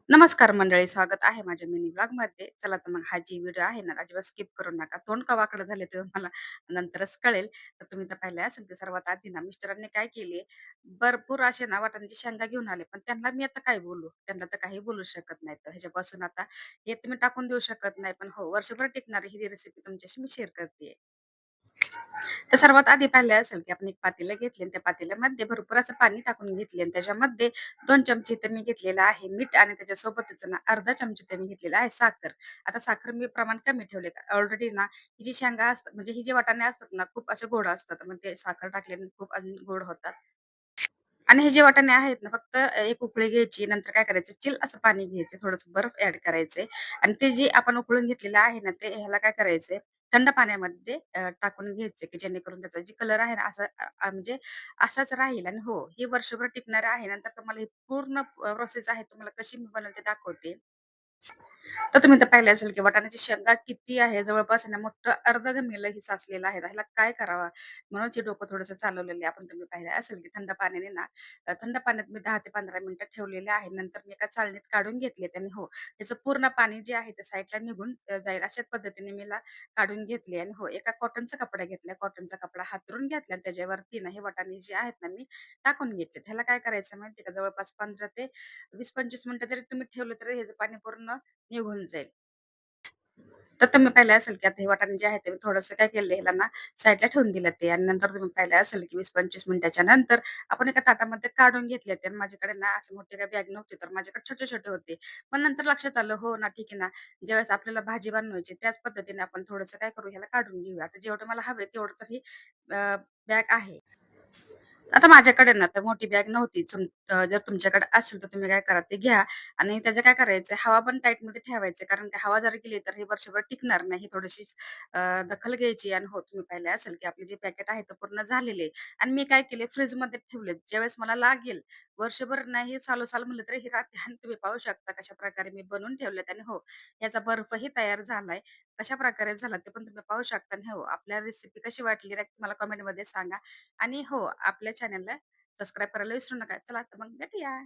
नमस्कार मंडळी, स्वागत आहे माझ्या मिनी ब्लॉगमध्ये. चला तर मग हा जी व्हिडिओ आहे ना, अजिबात स्किप करू नका. तोंड का वाकडं झाले ते मला नंतरच कळेल. तर तुम्ही तर पाहिलं असेल की सर्वात आधी ना मिस्टरांनी काय केले, भरपूर असे ना वाटाण्याची शेंगा घेऊन आले. पण त्यांना मी आता काय बोलू? त्यांना तर काही बोलू शकत नाही. तर ह्याच्यापासून आता हे तुम्ही टाकून देऊ शकत नाही. पण हो, वर्षभर टिकणारी ही रेसिपी तुमच्याशी मी शेअर करते. तर सर्वात आधी पाहिलं असेल, की आपण एक पातेलं घेतले आणि त्या पातेल्यामध्ये भरपूर असं पाणी टाकून घेतले आणि त्याच्यामध्ये 2 चमचे तर मी घेतलेलं आहे मीठ आणि त्याच्यासोबतच ना अर्धा चमचा तर मी घेतलेला आहे साखर. आता साखर मी प्रमाण कमी ठेवले. ऑलरेडी ना ही जी शेंगा असतात म्हणजे ही जी वाटाणे असतात ना खूप असे गोड असतात. मग ते साखर टाकल्याने खूप अजून गोड होतात. आणि हे जे वाटाणे आहेत ना, फक्त एक उकळी घ्यायची. नंतर काय करायचं, चिल असं पाणी घ्यायचं, थोडंसं बर्फ ॲड करायचंय आणि ते जे आपण उकळून घेतलेलं आहे ना, ते ह्याला काय करायचंय, थंड पाण्यामध्ये टाकून घ्यायचं, की जेणेकरून त्याचा जे कलर आहे ना, असा म्हणजे असाच राहील आणि हो, हे वर्षभर टिकणार आहे. नंतर तुम्हाला ही पूर्ण प्रोसेस आहे, तुम्हाला कशी मी बनवते दाखवते. तर तुम्ही तर पाहिलं असेल, की वाटाण्याची शेंगा किती आहे, जवळपास आहे ना मोठं अर्ध गमेलं ही साचलेलं आहे. ह्याला काय करावं? म्हणूनच हे डोकं थोडंसं चालवलेलं आहे. आपण तुम्ही पाहिलं असेल, की थंड पाण्याने ना थंड पाण्यात मी 10 ते 15 मिनिटं ठेवलेले आहे. नंतर मी एका चाळणीत काढून घेतले आणि हो, त्याचं पूर्ण पाणी जे आहे ते साईडला निघून जाईल अशाच पद्धतीने मी काढून घेतले आणि हो, एका कॉटनचा कपडा घेतला. कॉटनचा कपडा हातरून घेतला आणि त्याच्यावरती ना हे वाटाणे जे आहेत ना मी टाकून घेतले. ह्याला काय करायचं माहिती का? जवळपास 15 ते 20-25 मिनिटं जरी तुम्ही ठेवलं, तरी ह्याचं पाणी पूर्ण निघून जाईल. तर तुम्ही पाहिलं असेल, की आता हे वाटाणे जे आहेत ते मी थोडंसं काय केलं ह्याला ना साईडला ठेवून दिलं ते आणि नंतर तुम्ही पाहिलं असेल, की 20-25 मिनिटाच्या नंतर आपण एका ताटामध्ये काढून घेतले ते आणि माझ्याकडे ना असे मोठे काही बॅग नव्हते, तर माझ्याकडे छोटे-छोटे होते. पण नंतर लक्षात आलं, हो ना, ठीक आहे ना, ज्यावेळेस आपल्याला भाजी बनवायची त्याच पद्धतीने आपण थोडंसं काय करू, ह्याला काढून घेऊया. आता जेवढं मला हवंय तेवढं तर ही बॅग आहे. आता माझ्याकडे ना तर मोठी बॅग नव्हती. जर तुमच्याकडे असेल तर तुम्ही काय करा ते घ्या आणि त्याचं काय करायचं हवा पण टाईटमध्ये ठेवायचं. कारण की हवा जर गेली तर हे वर्षभर टिकणार नाही. थोडीशी दखल घ्यायची आणि हो तुम्ही पाहिले असेल की आपले जे पॅकेट आहे ते पूर्ण झालेले आहे. आणि मी काय केले फ्रिजमध्ये ठेवले. ज्यावेळेस मला लागेल वर्षभर नाही चालू म्हटलं तरी हे राहते आणि तुम्ही पाहू शकता कशाप्रकारे मी बनवून ठेवलेत आणि हो याचा बर्फही तयार झालाय. कशाप्रकारे झाला ते पण तुम्ही पाहू शकता आणि हो आपल्या रेसिपी कशी वाटली नक्की मला कमेंटमध्ये सांगा. आणि हो, आपल्या चॅनलला सबस्क्राईब करायला विसरू नका. चला तर मग भेटूया.